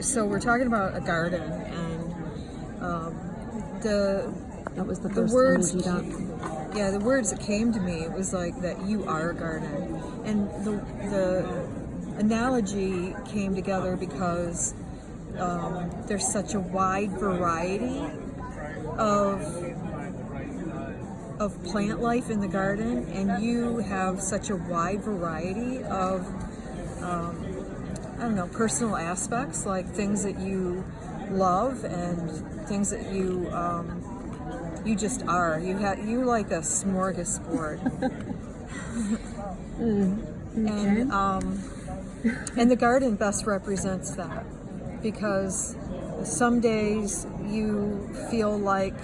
So we're talking about a garden, and That was the the first words, energy dump. yeah, the words that came to me, it was like that you are a garden, and the analogy came together because there's such a wide variety of plant life in the garden, and you have such a wide variety of I don't know, personal aspects, like things that you love and things that you just are. You like a smorgasbord. And the garden best represents that, because some days you feel like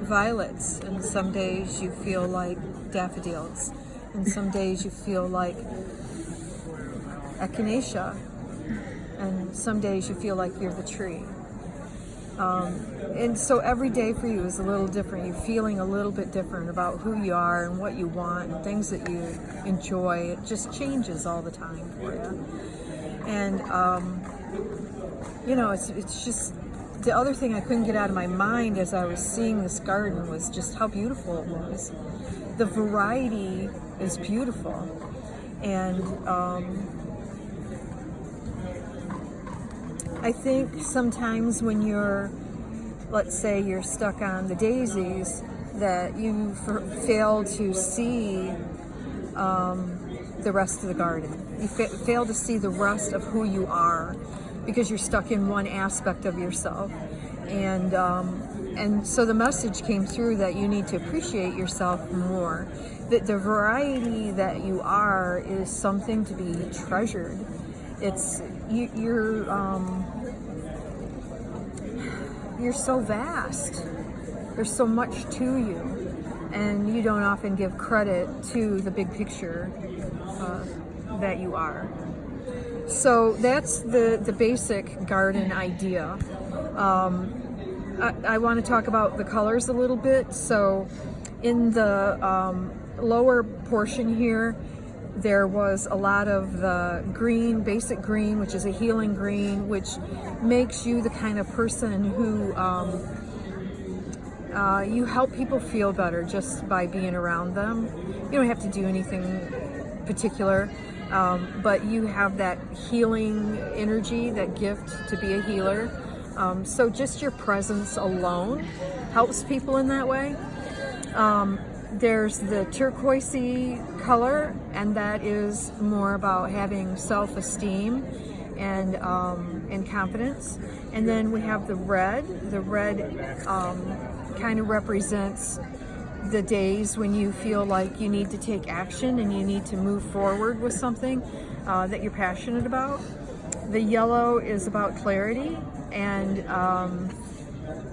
violets, and some days you feel like daffodils, and some days you feel like echinacea, and some days you feel like you're the tree. And so every day for you is a little different. You're feeling a little bit different about who you are and what you want and things that you enjoy. It just changes all the time for you. And, it's just, the other thing I couldn't get out of my mind as I was seeing this garden was just how beautiful it was. The variety is beautiful. And I think sometimes when let's say you're stuck on the daisies, that you fail to see the rest of the garden. You fail to see the rest of who you are, because you're stuck in one aspect of yourself. And so the message came through that you need to appreciate yourself more. That the variety that you are is something to be treasured. You're so vast. There's so much to you, and you don't often give credit to the big picture that you are. So that's the basic garden idea. I want to talk about the colors a little bit. So in the lower portion here, there was a lot of the green, basic green, which is a healing green, which makes you the kind of person who you help people feel better just by being around them. You don't have to do anything particular, but you have that healing energy, that gift to be a healer. So just your presence alone helps people in that way. There's the turquoisey color, and that is more about having self-esteem and confidence. And then we have the red. The red kind of represents the days when you feel like you need to take action and you need to move forward with something that you're passionate about. The yellow is about clarity, and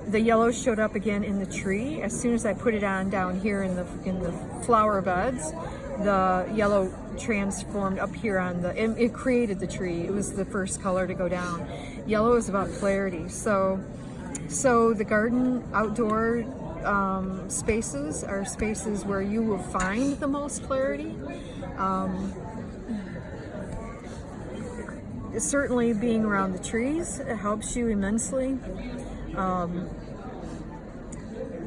the yellow showed up again in the tree. As soon as I put it on down here in the flower beds, the yellow transformed up here it created the tree. It was the first color to go down. Yellow is about clarity. So the garden outdoor spaces are spaces where you will find the most clarity. Certainly being around the trees, it helps you immensely.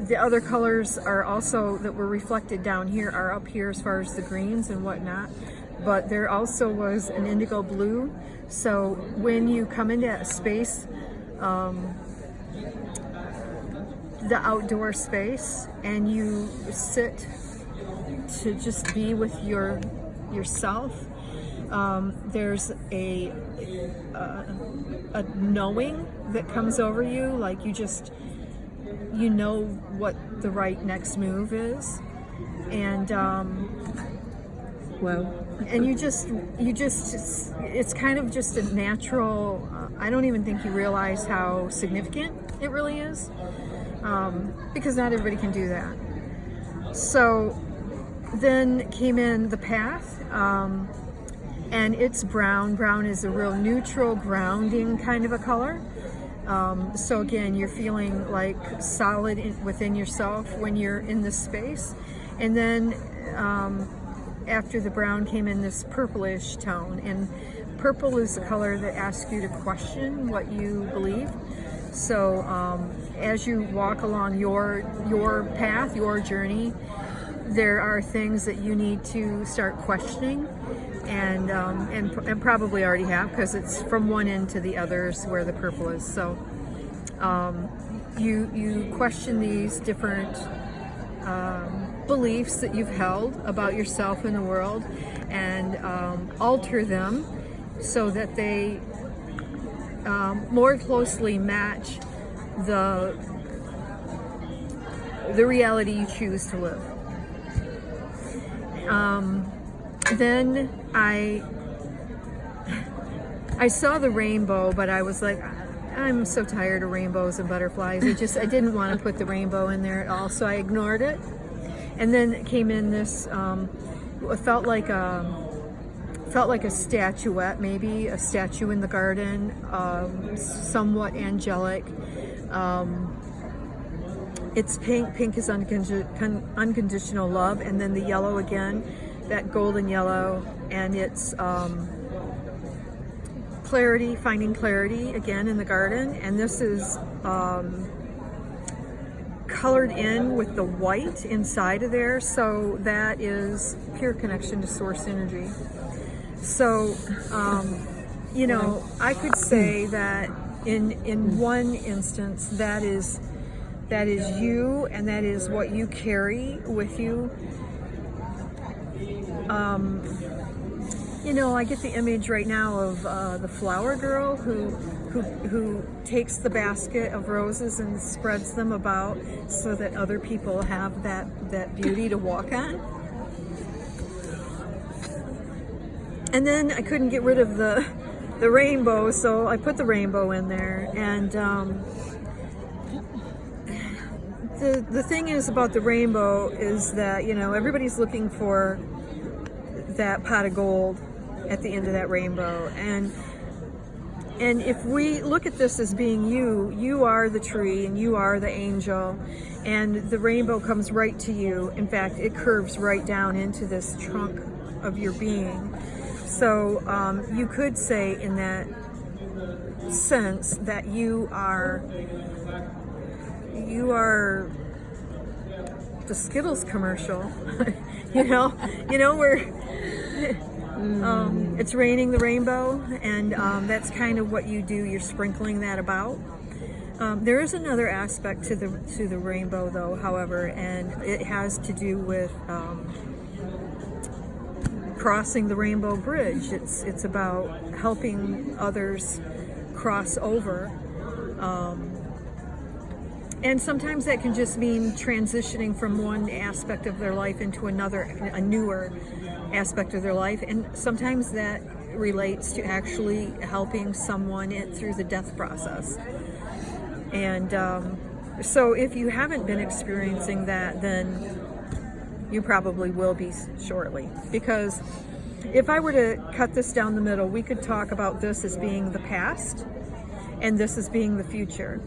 The other colors are also that were reflected down here are up here as far as the greens and whatnot, but there also was an indigo blue. So when you come into a space, the outdoor space, and you sit to just be with yourself, there's a knowing that comes over you, like you know what the right next move is, and and you just it's kind of just a natural. I don't even think you realize how significant it really is, because not everybody can do that. So then came in the path, and it's brown. Brown is a real neutral, grounding kind of a color. So again, you're feeling like solid within yourself when you're in this space. And then after the brown came in this purplish tone, and purple is the color that asks you to question what you believe. So as you walk along your path, your journey, there are things that you need to start questioning, and probably already have, because it's from one end to the other is where the purple is. So you question these different beliefs that you've held about yourself and the world, and alter them so that they more closely match the reality you choose to live. Then I saw the rainbow, but I was like, I'm so tired of rainbows and butterflies. I didn't want to put the rainbow in there at all, so I ignored it. And then it came in this, it felt like a statuette, maybe a statue in the garden, somewhat angelic. It's pink. Pink is unconditional love, and then the yellow again, that golden yellow, and it's clarity, finding clarity again in the garden. And this is colored in with the white inside of there, so that is pure connection to source energy. So you know, I could say that in one instance, that is you, and that is what you carry with you. You know, I get the image right now of the flower girl who takes the basket of roses and spreads them about so that other people have that beauty to walk on. And then I couldn't get rid of the rainbow, so I put the rainbow in there. And the thing is about the rainbow is that, you know, everybody's looking for that pot of gold at the end of that rainbow. And if we look at this as being you are the tree and you are the angel, and the rainbow comes right to you. In fact, it curves right down into this trunk of your being. So you could say in that sense that you are the Skittles commercial. you know where it's raining the rainbow, and that's kind of what you do. You're sprinkling that about. There is another aspect to the rainbow, though, however, and it has to do with crossing the rainbow bridge. It's about helping others cross over. And sometimes that can just mean transitioning from one aspect of their life into another, a newer aspect of their life. And sometimes that relates to actually helping someone through the death process. And so if you haven't been experiencing that, then you probably will be shortly. Because if I were to cut this down the middle, we could talk about this as being the past and this as being the future.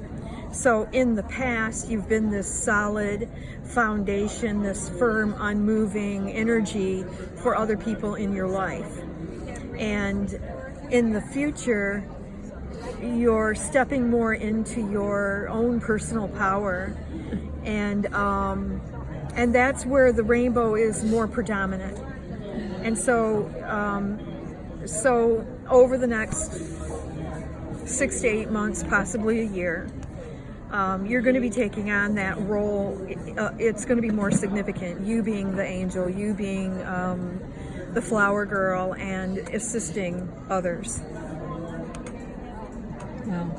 So in the past, you've been this solid foundation, this firm, unmoving energy for other people in your life. And in the future, you're stepping more into your own personal power. And that's where the rainbow is more predominant. And so, so over the next 6 to 8 months, possibly a year, you're going to be taking on that role. It's going to be more significant. You being the angel, you being the flower girl, and assisting others. Wow.